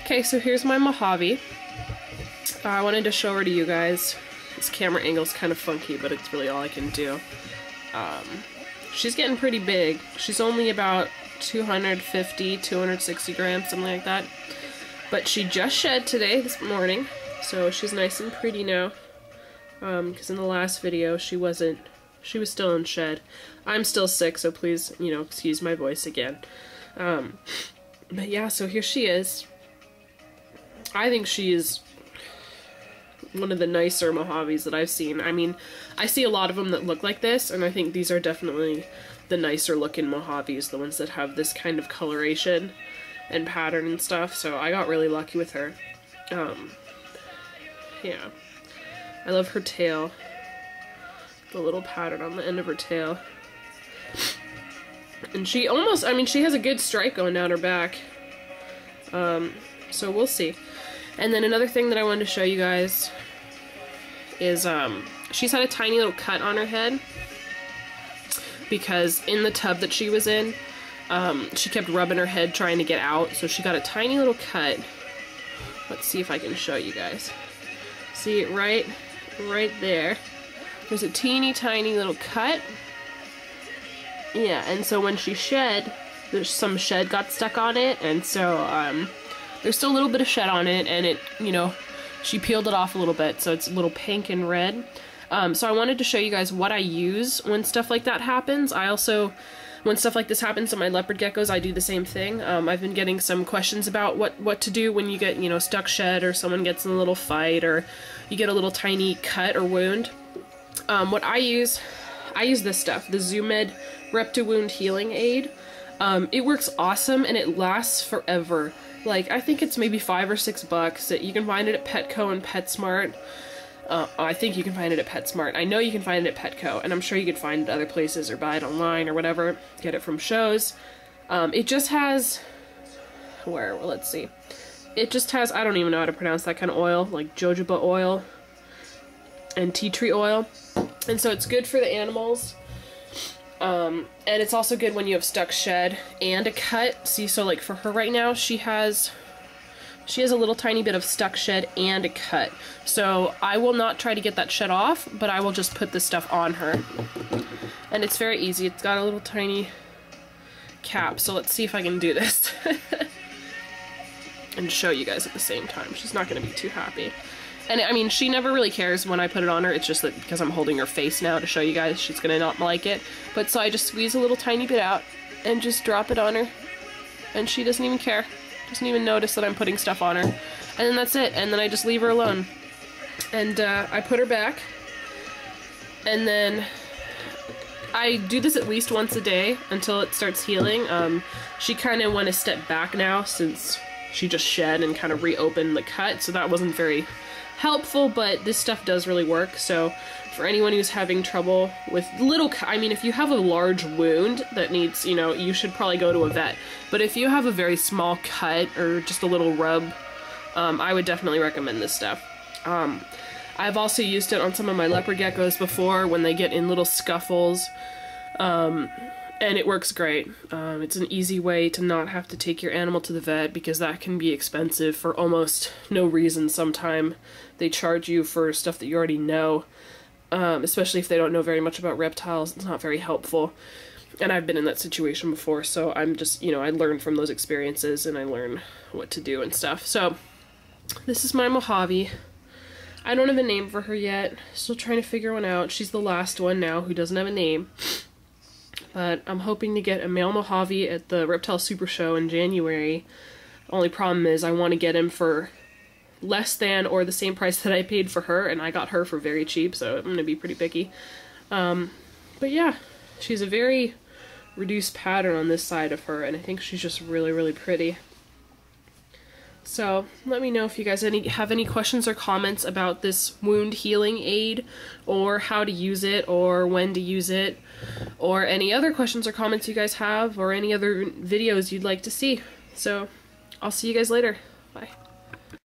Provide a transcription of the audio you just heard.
Okay, so here's my Mojave. I wanted to show her to you guys. This camera angle's kind of funky, but it's really all I can do. She's getting pretty big. She's only about 250, 260 grams, something like that. But she just shed today, this morning, so she's nice and pretty now. Because in the last video, she was still in shed. I'm still sick, so please, you know, excuse my voice again. But yeah, so here she is. I think she is one of the nicer Mojaves that I've seen. I mean, I see a lot of them that look like this, and I think these are definitely the nicer looking Mojaves, the ones that have this kind of coloration and pattern and stuff, so I got really lucky with her. Yeah. I love her tail. The little pattern on the end of her tail. And she almost, I mean, she has a good stripe going down her back. So we'll see. And then another thing that I wanted to show you guys is, she's had a tiny little cut on her head because in the tub that she was in, she kept rubbing her head trying to get out, so she got a tiny little cut. Let's see if I can show you guys. See it right there. There's a teeny tiny little cut. Yeah, and so when she shed, there's some shed got stuck on it, and so there's still a little bit of shed on it, and it, you know, she peeled it off a little bit, so it's a little pink and red. So I wanted to show you guys what I use when stuff like that happens. I also, when stuff like this happens to my leopard geckos, I do the same thing. I've been getting some questions about what to do when you get, you know, stuck shed, or someone gets in a little fight, or you get a little tiny cut or wound. What I use this stuff, the Zoomed Repti-Wound Healing Aid. It works awesome, and it lasts forever. Like, I think it's maybe $5 or $6. You can find it at Petco and PetSmart. I think you can find it at PetSmart. I know you can find it at Petco, and I'm sure you could find it at other places or buy it online or whatever. Get it from shows. It just has, well, let's see. It just has, I don't even know how to pronounce that kind of oil, like jojoba oil and tea tree oil. And so it's good for the animals. And it's also good when you have stuck shed and a cut. See, so like for her right now, she has a little tiny bit of stuck shed and a cut. So I will not try to get that shed off, but I will just put this stuff on her. And it's very easy. It's got a little tiny cap, so let's see if I can do this. And show you guys at the same time. She's not going to be too happy. And I mean, she never really cares when I put it on her. It's just that because I'm holding her face now to show you guys, she's gonna not like it. But so I just squeeze a little tiny bit out and just drop it on her. And she doesn't even care. Doesn't even notice that I'm putting stuff on her. And then that's it. And then I just leave her alone. And I put her back. And then I do this at least once a day until it starts healing. She kind of went a step back now since she just shed and kind of reopened the cut. So that wasn't very helpful, but this stuff does really work. So for anyone who's having trouble with little, I mean, if you have a large wound that needs, you know, you should probably go to a vet. But if you have a very small cut or just a little rub, I would definitely recommend this stuff. I've also used it on some of my leopard geckos before when they get in little scuffles, and it works great. It's an easy way to not have to take your animal to the vet, because that can be expensive for almost no reason. Sometimes they charge you for stuff that you already know, especially if they don't know very much about reptiles. It's not very helpful. And I've been in that situation before, so I'm just, you know, I learn from those experiences and I learn what to do and stuff. So this is my Mojave. I don't have a name for her yet. Still trying to figure one out. She's the last one now who doesn't have a name. But I'm hoping to get a male Mojave at the Reptile Super Show in January. Only problem is I want to get him for less than or the same price that I paid for her, and I got her for very cheap, so I'm going to be pretty picky. But yeah, she's a very reduced pattern on this side of her, and I think she's just really, really pretty. So let me know if you guys have any questions or comments about this wound healing aid, or how to use it, or when to use it, or any other questions or comments you guys have, or any other videos you'd like to see. So I'll see you guys later. Bye.